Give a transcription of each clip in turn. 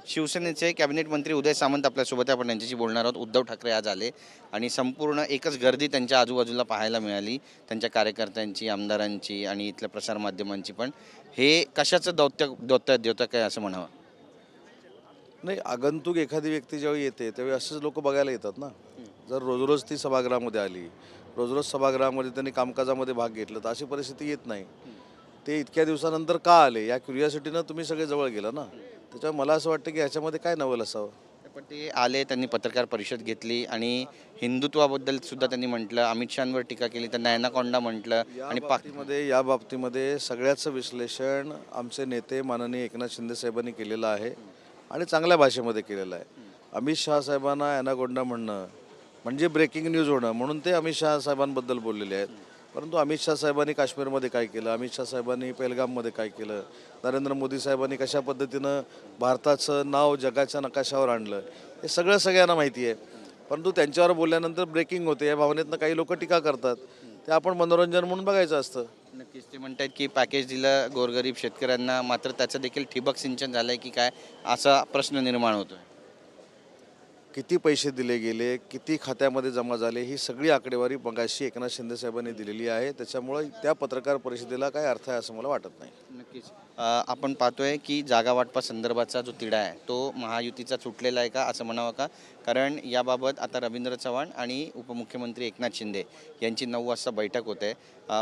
शिवसेनेचे कॅबिनेट मंत्री उदय सामंत आपल्यासोबत आहे. आपण त्यांच्याशी बोलणार आहोत. उद्धव ठाकरे आज आले आणि संपूर्ण एकच गर्दी त्यांच्या आजूबाजूला पाहायला मिळाली, त्यांच्या कार्यकर्त्यांची, आमदारांची आणि इथल्या प्रसारमाध्यमांची पण. हे कशाचं द्योतक आहे असं म्हणावं? नाही, आगंतुक एखादी व्यक्ती ज्यावेळी येते त्यावेळी असेच लोक बघायला येतात ना. जर रोज ती सभागृहामध्ये आली, रोज सभागृहामध्ये त्यांनी कामकाजामध्ये भाग घेतला, तर अशी परिस्थिती येत नाही. ते इतक्या दिवसानंतर का आले या क्युरिओसिटीनं तुम्ही सगळे जवळ गेला ना. त्याच्यामुळे मला असं वाटतं की ह्याच्यामध्ये काय नवल असावं. पण ते आले, त्यांनी पत्रकार परिषद घेतली आणि हिंदुत्वाबद्दल सुद्धा त्यांनी म्हटलं, अमित शहांवर टीका केली, त्यांना ॲनाकोंडा म्हटलं आणि या बाबतीमध्ये सगळ्याचं विश्लेषण आमचे नेते माननीय एकनाथ शिंदे साहेबांनी केलेलं आहे आणि चांगल्या भाषेमध्ये केलेलं आहे. अमित शहा साहेबांना ॲनाकोंडा म्हणणं म्हणजे ब्रेकिंग न्यूज होणं, म्हणून ते अमित शहा साहेबांबद्दल बोललेले आहेत. परंतु अमित शहा साहेबांनी काश्मीरमध्ये काय केलं, अमित शहा साहेबांनी पहलगाममध्ये काय केलं, नरेंद्र मोदी साहेबांनी कशा पद्धतीनं भारताचं नाव जगाच्या नकाशावर आणलं, हे सगळं सगळ्यांना माहिती आहे. परंतु त्यांच्यावर बोलल्यानंतर ब्रेकिंग होते या भावनेतनं काही लोक टीका करतात. ते आपण मनोरंजन म्हणून बघायचं असतं. नक्कीच ते म्हणतात की पॅकेज दिलं गोरगरीब शेतकऱ्यांना, मात्र त्याचं देखील ठिबक सिंचन झालंय की काय, असा प्रश्न निर्माण होतोय. किती पैसे दिले गेले, किती खात्यामध्ये जमा झाले, ही सगळी आकडेवारी मगाशी एकनाथ शिंदे साहेबांनी दिलेली आहे. त्याच्यामुळे त्या पत्रकार परिषदेला काय अर्थ आहे असं मला वाटत नाही. नक्कीच आपण पाहतोय की जागा वाटपा संदर्भाचा जो तिढा आहे तो महायुतीचा सुटलेला आहे का असं म्हणावं का? कारण याबाबत आता रवींद्र चव्हाण आणि उपमुख्यमंत्री एकनाथ शिंदे यांची 9 वाजता बैठक होते.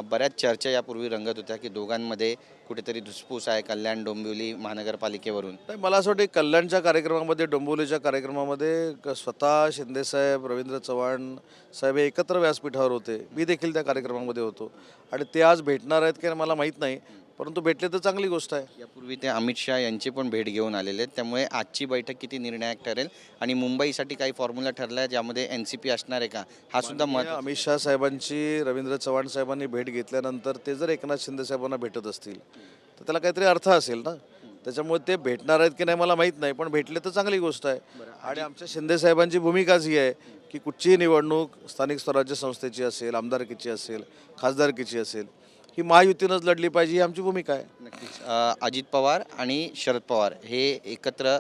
बऱ्याच चर्चा यापूर्वी रंगत होत्या की दोघांमध्ये कुठेतरी धुसफूस आहे कल्याण डोंबिवली महानगरपालिकेवरून. नाही, मला असं वाटतं कल्याणच्या कार्यक्रमामध्ये, डोंबिवलीच्या कार्यक्रमामध्ये स्वतः शिंदेसाहेब, रवींद्र चव्हाण साहेब हे एकत्र व्यासपीठावर होते. मी देखील त्या कार्यक्रमामध्ये होतो आणि ते आज भेटणार आहेत की मला माहीत नाही, परंतु भेटले तर चांगली गोष्ट आहे. यापूर्वी ते अमित शहा यांची पण भेट घेऊन आलेले आहेत. त्यामुळे आजची बैठक किती निर्णायक ठरेल आणि मुंबईसाठी काही फॉर्म्युला ठरला आहे ज्यामध्ये NCP असणार आहे का, हा सुद्धा महत्त्वाचा. अमित शहा साहेबांची रवींद्र चव्हाण साहेबांनी भेट घेतल्यानंतर ते जर एकनाथ शिंदे साहेबांना भेटत असतील तर त्याला काहीतरी अर्थ असेल ना. त्याच्यामुळे ते भेटणार आहेत की नाही मला माहीत नाही, पण भेटले तर चांगली गोष्ट आहे. आणि आमच्या शिंदे साहेबांची भूमिकाच ही आहे की कुठचीही निवडणूक स्थानिक स्वराज्य संस्थेची असेल, आमदारकीची असेल, खासदारकीची असेल, ही महायुतीनंच लढली पाहिजे, ही आमची भूमिका आहे. नक्कीच अजित पवार आणि शरद पवार हे एकत्र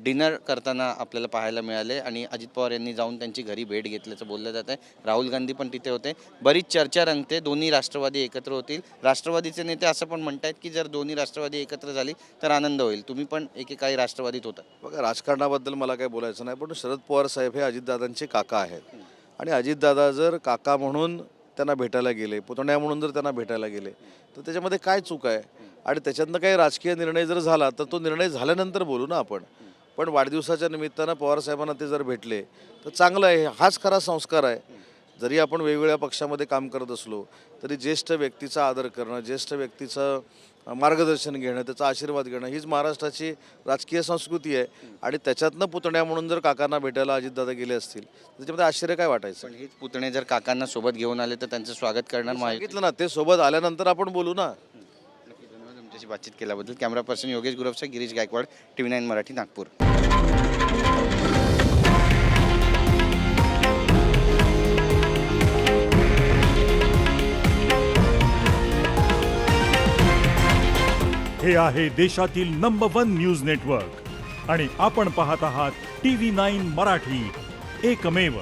डिनर करताना आपल्याला पाहायला मिळाले आणि अजित पवार यांनी जाऊन त्यांची घरी भेट घेतल्याचं बोललं जात आहे. राहुल गांधी पण तिथे होते. बरीच चर्चा रंगते, दोन्ही राष्ट्रवादी एकत्र होतील. राष्ट्रवादीचे नेते असं पण म्हणतात की जर दोन्ही राष्ट्रवादी एकत्र झाली तर आनंद होईल. तुम्ही पण एकेकाळी राष्ट्रवादीत होता. बघा, राजकारणाबद्दल मला काही बोलायचं नाही, पण शरद पवार साहेब हे अजितदादांचे काका आहेत आणि अजितदादा जर काका म्हणून त्यांना भेटायला गेले, पुतण्या म्हणून जर त्यांना भेटायला गेले तर त्याच्यामध्ये काय चूक आहे? आणि त्याच्यातनं काही राजकीय निर्णय जर झाला तर तो निर्णय झाल्यानंतर बोलू ना आपण. पण वाढदिवसाच्या निमित्तानं पवार साहेबांना ते जर भेटले तर चांगलं आहे. हाच खरा संस्कार आहे. जरी आपण वेगवेगळ्या पक्षामध्ये काम करत असलो तरी ज्येष्ठ व्यक्तीचा आदर करणं, ज्येष्ठ व्यक्तीचं मार्गदर्शन घेणं, त्याचा आशीर्वाद घेणं हीच महाराष्ट्राची राजकीय संस्कृती आहे. आणि त्याच्यातनं पुतण्या म्हणून जर काकांना भेटायला अजितदादा गेले असतील त्याच्यामध्ये आश्चर्य काय वाटायचं? पण हेच पुतणे जर काकांना सोबत घेऊन आले तर त्यांचं स्वागत करणार माहिती. सांगितलं ना, ते सोबत आल्यानंतर आपण बोलू ना. धन्यवाद तुमच्याशी बातचीत केल्याबद्दल. कॅमेरा पर्सन योगेश गुरवचा, गिरीश गायकवाड, TV9 मराठी, नागपूर. हे आहे देशातील नंबर 1 न्यूज नेटवर्क आणि आपण पाहत आहात TV9 मराठी, एकमेव.